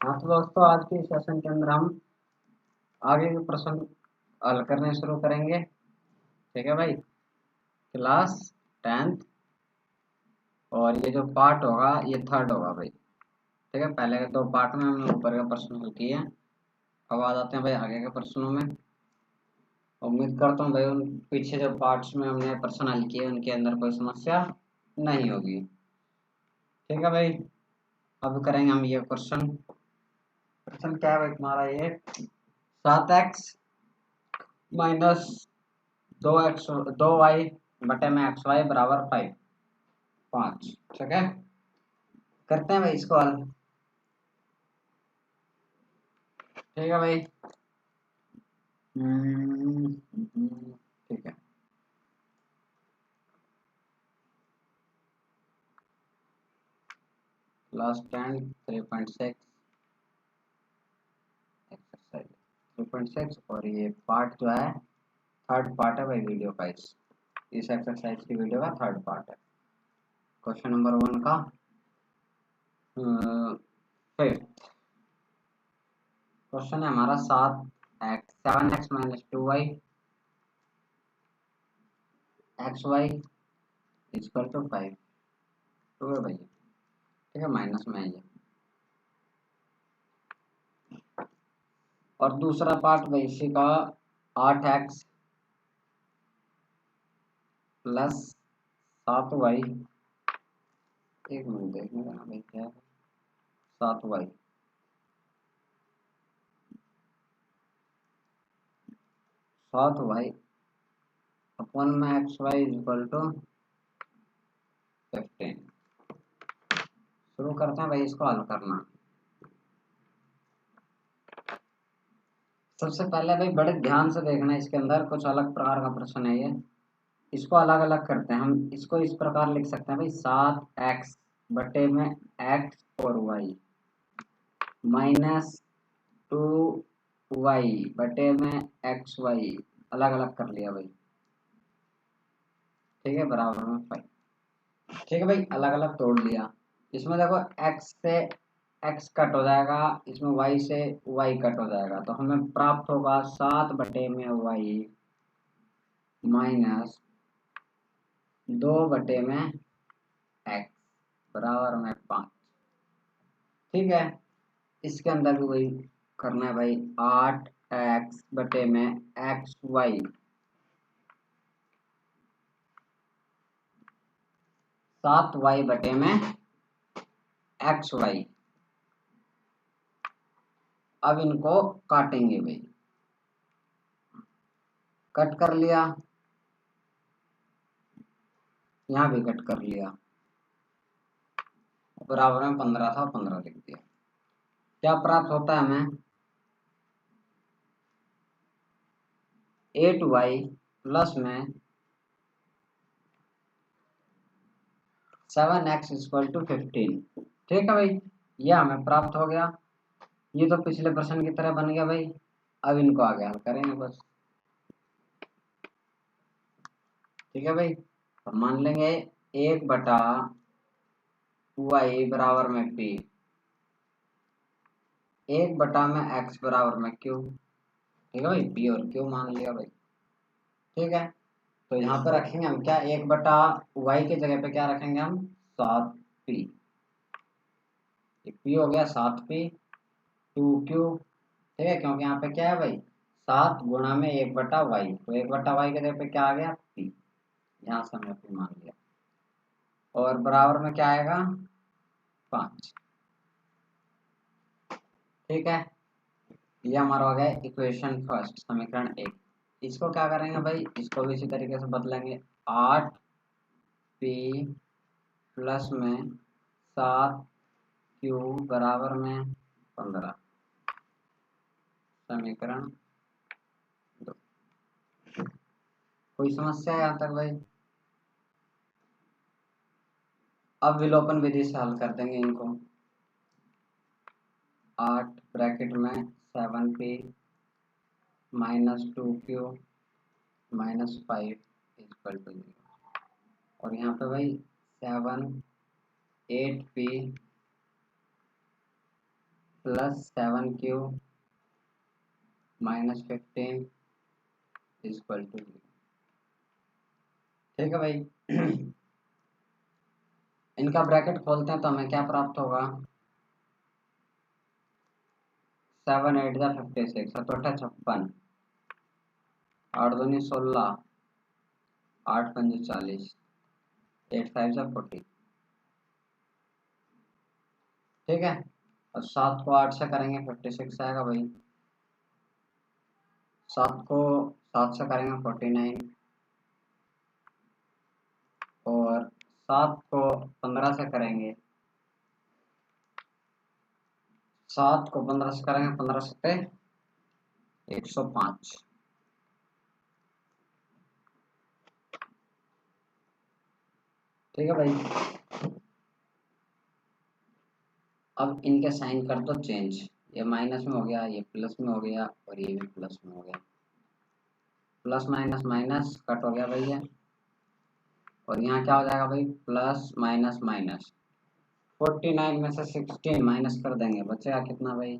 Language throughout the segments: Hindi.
हाँ तो दोस्तों, आज के सेशन के अंदर हम आगे के प्रश्न हल करने शुरू करेंगे। ठीक है भाई, क्लास 10th और ये जो पार्ट होगा ये थर्ड होगा भाई। ठीक है, पहले के दो पार्ट में हमने ऊपर का प्रश्न हल किए हैं। अब आ जाते हैं भाई आगे के प्रश्नों में। उम्मीद करता हूँ भाई उन पीछे जो पार्ट्स में हमने प्रश्न हल किए उनके अंदर कोई समस्या नहीं होगी। ठीक है भाई, अब करेंगे हम ये क्वेश्चन। क्वेश्चन क्या है भाई तुम्हारा? ये 7x माइनस 2y बटे में xy बराबर 5। ठीक है, करते हैं भाई इसको हल। ठीक है भाई। ठीक है, क्लास 10 3.6 एक्सरसाइज 3.6 और ये पार्ट जो है थर्ड पार्ट है भाई वीडियो का। इस एक्सरसाइज की वीडियो का थर्ड पार्ट है। क्वेश्चन नंबर 1 का फिफ्थ क्वेश्चन है हमारा। 7x minus 2y xy equal to 5। Two है भैया। ठीक है, माइनस में है ये। और दूसरा पार्ट भाई इसी का 8x प्लस 7y। एक मिनट देखने का भाई, क्या है 7y 7y अपन में xy इक्वल टू 15। शुरू करते हैं भाई इसको हल करना। सबसे पहले भाई बड़े ध्यान से देखना, इसके अंदर कुछ अलग प्रकार का प्रश्न है ये। इसको अलग अलग करते हैं हम। इसको इस प्रकार लिख सकते हैं भाई, 7x बटे में x और y माइनस 2y बटे में xy। अलग अलग कर लिया भाई। ठीक है, बराबर में 5। ठीक है भाई, अलग अलग तोड़ लिया। इसमें देखो x से x कट हो जाएगा, इसमें y से y कट हो जाएगा, तो हमें प्राप्त होगा 7 बटे में y माइनस 2 बटे में x बराबर में 5। ठीक है, इसके अंदर भी वही करना है भाई। 8x बटे में xy 7y बटे में xy। अब इनको काटेंगे भाई। कट कर लिया, यहाँ भी कट कर लिया, बराबर में 15 था, 15 लिख दिया। क्या प्राप्त होता है हमें? 8y प्लस में 7x इक्वल टू 15। ठीक है भाई, यह हमें प्राप्त हो गया। ये तो पिछले प्रश्न की तरह बन गया भाई। अब इनको आगे हल करेंगे बस। ठीक है भाई, तो मान लेंगे 1/y बराबर में p, 1 में x बराबर में q। ठीक है भाई, p और q मान लिया भाई। ठीक है, तो यहाँ पर रखेंगे हम क्या, 1/y की जगह पे क्या रखेंगे हम, 7p। p हो गया 7p 2q। ठीक है, क्योंकि यहाँ पे क्या है भाई, 7 गुणा में 1/y, तो 1/y के जगह पे क्या आ गया, p। यहाँ से हमने p मान लिया और बराबर में क्या आएगा, 5। ठीक है, ये हमारा हो गया इक्वेशन फर्स्ट, समीकरण 1। इसको क्या करेंगे भाई, इसको भी इसी तरीके से बदलेंगे। 8p प्लस में 7q बराबर में 15, समीकरण 2। कोई समस्या है यहाँ तक भाई? अब विलोपन विधि से हल कर देंगे इनको। 8 ब्रैकेट में 7p minus 2q minus 5 equal to 0। और यहाँ पे भाई 7 8p +7Q -15 इक्वल टू 0। ठीक है भाई। इनका ब्रैकेट खोलते हैं तो हमें क्या प्राप्त होगा, 7 8 जा 56, 7 8 56, 8 दूनी 16, 8 5 40, 8 5 जा 40। ठीक है, और 7 को 8 से करेंगे 56 आएगा भाई, 7 को 7 से करेंगे 49, और 7 को 15 से करेंगे, 7 को 15 से करेंगे, 15 से 105। ठीक है भाई। अब इनके साइन कर दो चेंज, ये माइनस में हो गया, ये प्लस में हो गया, और ये भी प्लस में हो गया। प्लस माइनस माइनस कट हो गया भैया, और यहाँ क्या हो जाएगा भाई, प्लस माइनस माइनस। 49 में से 16 माइनस कर देंगे, बचेगा कितना भाई,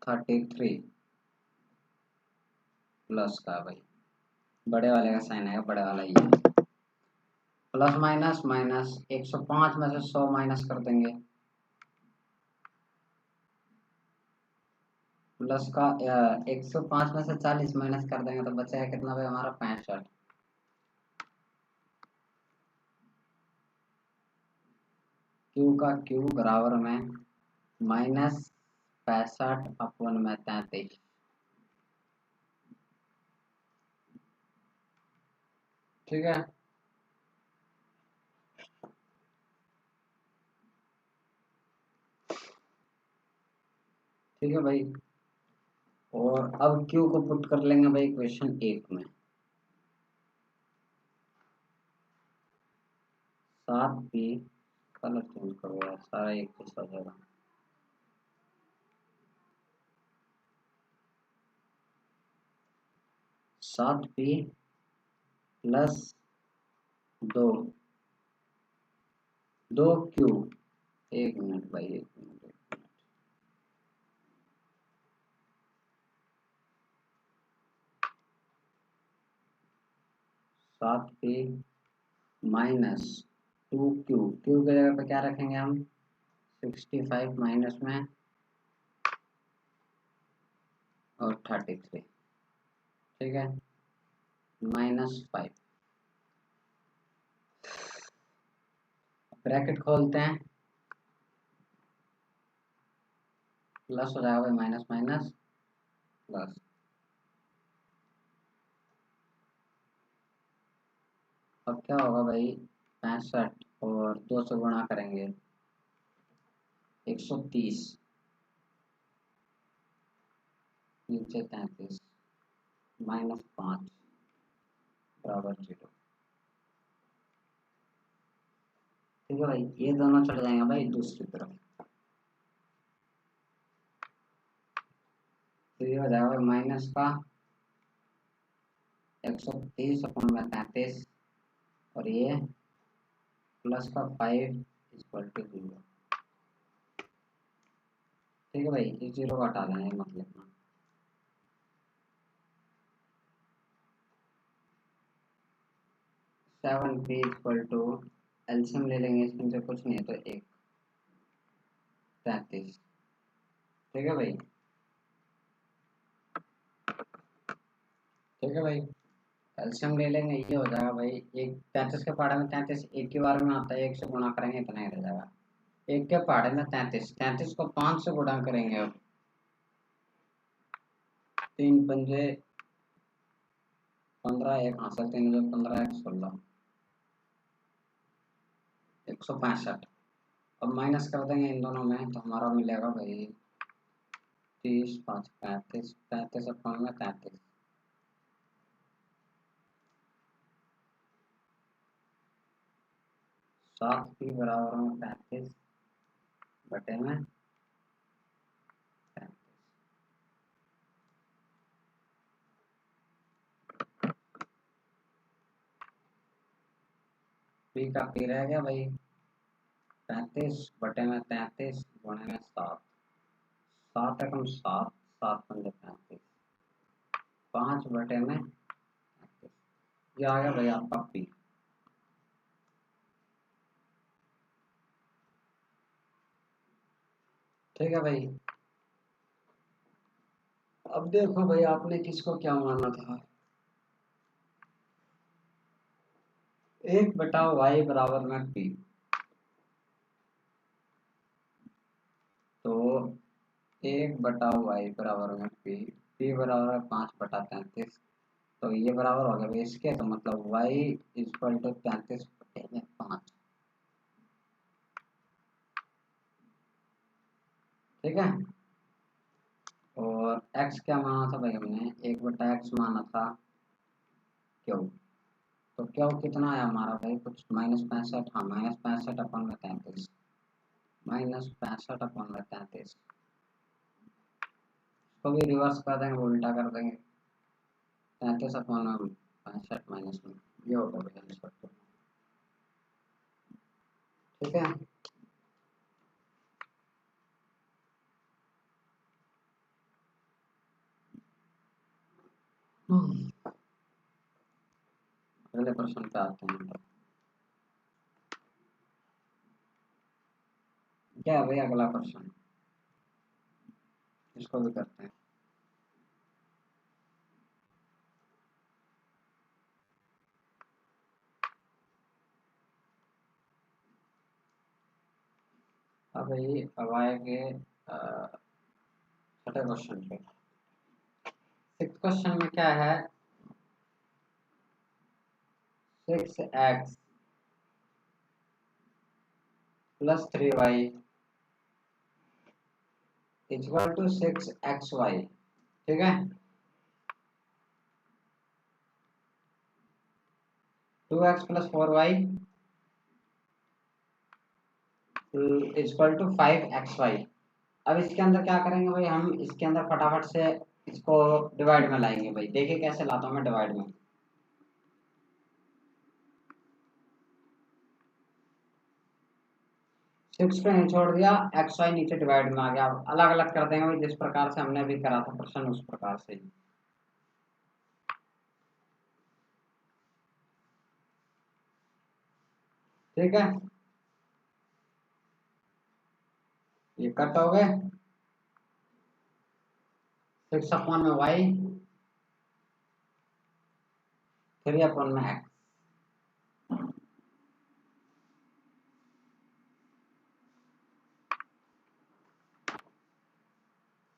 33 प्लस का भाई, बड़े वाले का साइन आएगा, बड़े वाला ही है। प्लस माइनस माइनस, 105 में से 100 माइनस कर देंगे, प्लस का 105 में से 40 माइनस कर देंगे तो बचेगा कितना भाई हमारा, 65। क्यू का क्यू बराबर में -65/33। ठीक है, ठीक है भाई। और अब क्यू को पुट कर लेंगे भाई क्वेश्चन 1 में, 7p, कलर चेंज करो यार, सारा एक जैसा हो जाएगा, 7p प्लस 2 क्यू, 1 मिनट भाई, 1 minute. 7p minus 2Q, Q की जगह पे क्या रखेंगे हम, 65 माइनस में और 33। ठीक है, -5, ब्रैकेट खोलते हैं, प्लस हो जाएगा भाई, माइनस माइनस प्लस, अब क्या होगा भाई, 65 और 2 से गुणा करेंगे, 130, नीचे 33, -5 बराबर 0। ठीक है भाई, ये दोनों चले जाएंगे भाई दूसरी तरफ, तो ये हो जाएगा माइनस का 130/33, और ये प्लस का 5 इक्वल टू 0। ठीक है भाई, इस 0 को हटा देना, मत लिखना। सेवन पी इक्वल टू, एल्सियम ले लेंगे, इसमें से कुछ नहीं है तो 1 33। ठीक है भाई, ठीक है भाई, एल्सियम ले लेंगे, ये हो जाएगा भाई, एक 33 के पहाड़े में 33 एक ही बार में आता है, 1 से गुणा करेंगे इतना ही रह जाएगा, 1 के पहाड़े में 33 को 5 से गुणा करेंगे, अब 3 पंजे 15, 1 हासिल, 3 जो 15, 1 16, 165। अब माइनस कर देंगे इन दोनों में तो हमारा मिलेगा भाई 30 5 35, 35 अपन में 33, 7p बराबर में 35 बटे में 35। p का p रह गया भाई, 35/33 गुणे में 7, 7 एकम 7, 7 पंजे 35, 5/33, ये आ गया भाई आपका पी। ठीक है भाई। अब देखो भाई आपने किसको क्या माना था, 1/y बराबर में पी, तो 1/y बराबर में पी, पी बराबर है 5/33, तो ये बराबर हो गया भाई इसके, तो मतलब y इक्वल टू 33/5। ठीक है। और x क्या माना था भाई हमने, 1/x माना था क्यों, तो क्यों कितना है हमारा भाई, कुछ -65, हाँ -65/33, -65/33, इसको भी रिवर्स कर देंगे, उल्टा कर देंगे, 33/65 माइनस में, ये होगा भाई आंसर। तो ठीक है। अगले प्रश्न पे आते हैं। क्या है भाई अगला प्रश्न, इसको भी करते हैं। अब भाई अब आएंगे छठे क्वेश्चन पे। सिक्स क्वेश्चन में क्या है, 6x + 3y = 6xy। ठीक है। 2x + 4y = 5xy। अब इसके अंदर क्या करेंगे भाई, हम इसके अंदर फटाफट से इसको डिवाइड में लाएंगे भाई, देखिए कैसे लाता हूँ मैं डिवाइड में। 6 को नहीं छोड़ दिया, एक्स वाई नीचे डिवाइड में आ गया, अलग अलग कर देंगे भाई, जिस प्रकार से हमने अभी करा था प्रश्न उस प्रकार से ही। ठीक है, ये कट हो गए, 6/y 3/x।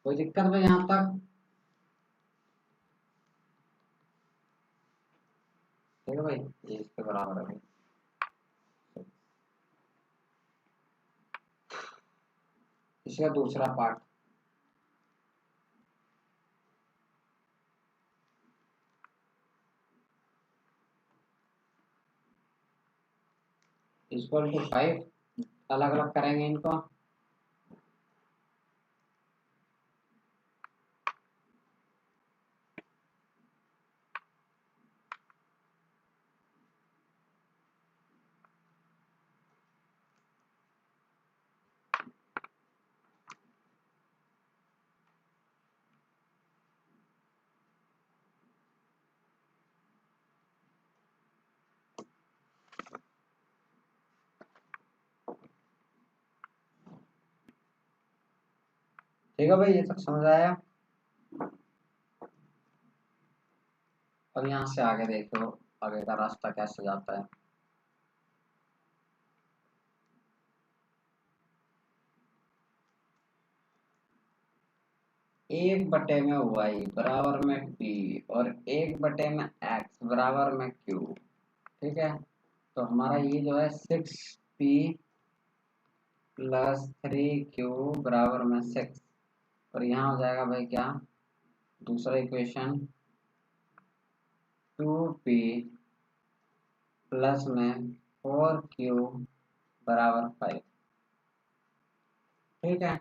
कोई दिक्कत भाई यहाँ तक? ठीक है भाई, ये इसके बराबर है भाई। इसका दूसरा पार्ट, =5, अलग अलग करेंगे इनको। ठीक है भाई, ये तक समझ आया। अब यहाँ से आगे देखो, आगे का रास्ता कैसे जाता है। 1/y बराबर में p और 1/x बराबर में q। ठीक है, तो हमारा ये जो है 6p + 3q बराबर में 6, और यहाँ हो जाएगा भाई क्या, दूसरा इक्वेशन 2p प्लस में 4q बराबर 5। ठीक है,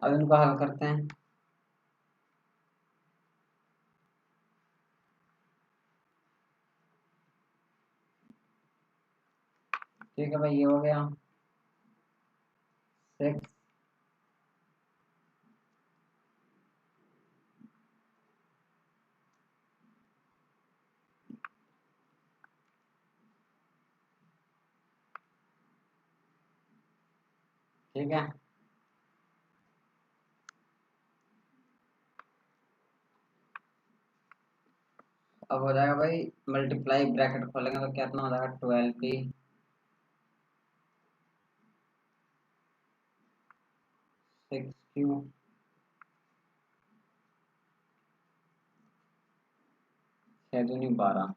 अब इनको हल करते हैं। ठीक है भाई, ये हो गया 6। ठीक है, अब हो जाएगा भाई मल्टीप्लाई, ब्रैकेट खोलेंगे तो कितना हो जाएगा 12p 6q 6 दूनी 12,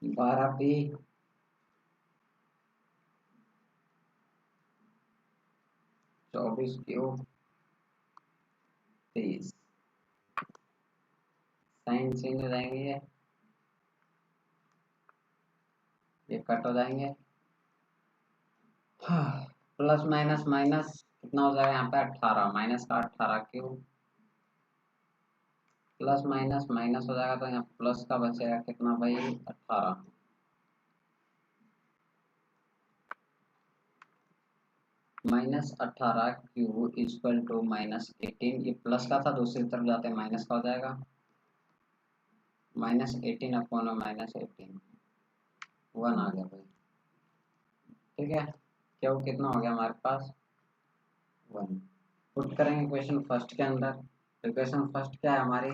12p 24q 23। साइन चेंज हो जाएंगे, ये कट हो जाएंगे। प्लस माइनस माइनस कितना हो जाएगा यहाँ पे 18, माइनस का 18q, प्लस माइनस माइनस हो जाएगा तो यहाँ प्लस का बचेगा कितना भाई 18, -18q इक्वल टू -18। ये प्लस का था, दूसरी तरफ जाते हैं माइनस का हो जाएगा, -18 अपॉन -18, 1 आ गया भाई। ठीक है, क्यों कितना हो गया हमारे पास 1। पुट करेंगे क्वेश्चन फर्स्ट के अंदर। इक्वेशन फर्स्ट क्या है हमारी,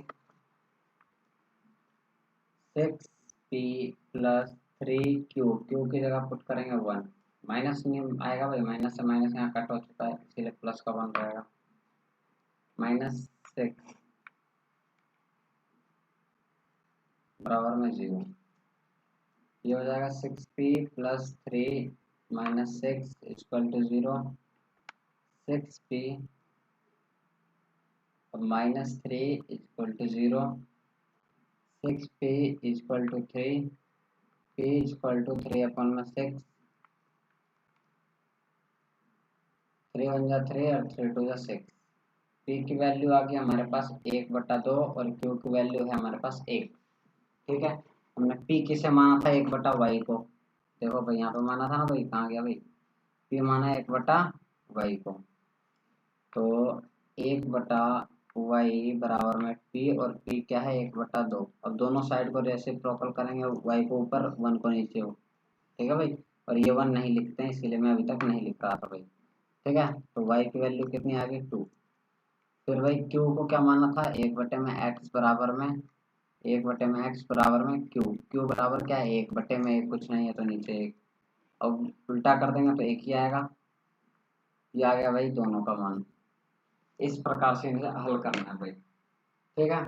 6p + 3q, q की जगह पुट करेंगे 1, माइनस नहीं आएगा भाई, माइनस से माइनस यहाँ कट हो चुका है इसीलिए प्लस का 1 रहेगा, -6 बराबर में 0। ये हो जाएगा 6p + 3 - 6 = 0, 6p -3 = 0, 6p = 3, p = 3/6, 3 1 जा 3 और 3 2 जा 6। p की वैल्यू आ गई हमारे पास 1/2 और q की वैल्यू है हमारे पास 1। ठीक है, हमने p किसे माना था 1/y को, देखो भाई यहाँ पे माना था ना भाई, कहाँ गया भाई, p माना 1/y को, तो 1/y बराबर में p, और p क्या है 1/2। अब दोनों साइड को रेसिप्रोकल करेंगे, y को ऊपर 1 को नीचे हो। ठीक है भाई, और ये 1 नहीं लिखते हैं इसीलिए मैं अभी तक नहीं लिख रहा था भाई। ठीक है, तो y की वैल्यू कितनी आ गई 2। फिर भाई q को क्या माना था 1/x बराबर में, 1/x बराबर में q बराबर क्या है 1/में, कुछ नहीं है तो नीचे 1। अब उल्टा कर देंगे तो 1 ही आएगा, ये आ गया भाई दोनों का मान। इस प्रकार से इन्हें हल करना है भाई। ठीक है,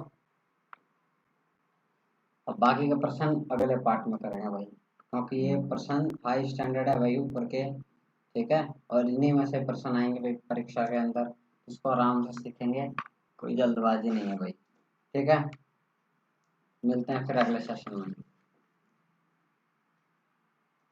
अब बाकी का प्रश्न अगले पार्ट में करेंगे भाई, क्योंकि ये प्रश्न हाई स्टैंडर्ड है भाई ऊपर के। ठीक है, और इन्हीं में से प्रश्न आएंगे भाई परीक्षा के अंदर, इसको आराम से सीखेंगे, कोई जल्दबाजी नहीं है भाई। ठीक है, मिलते हैं फिर अगले सेशन में।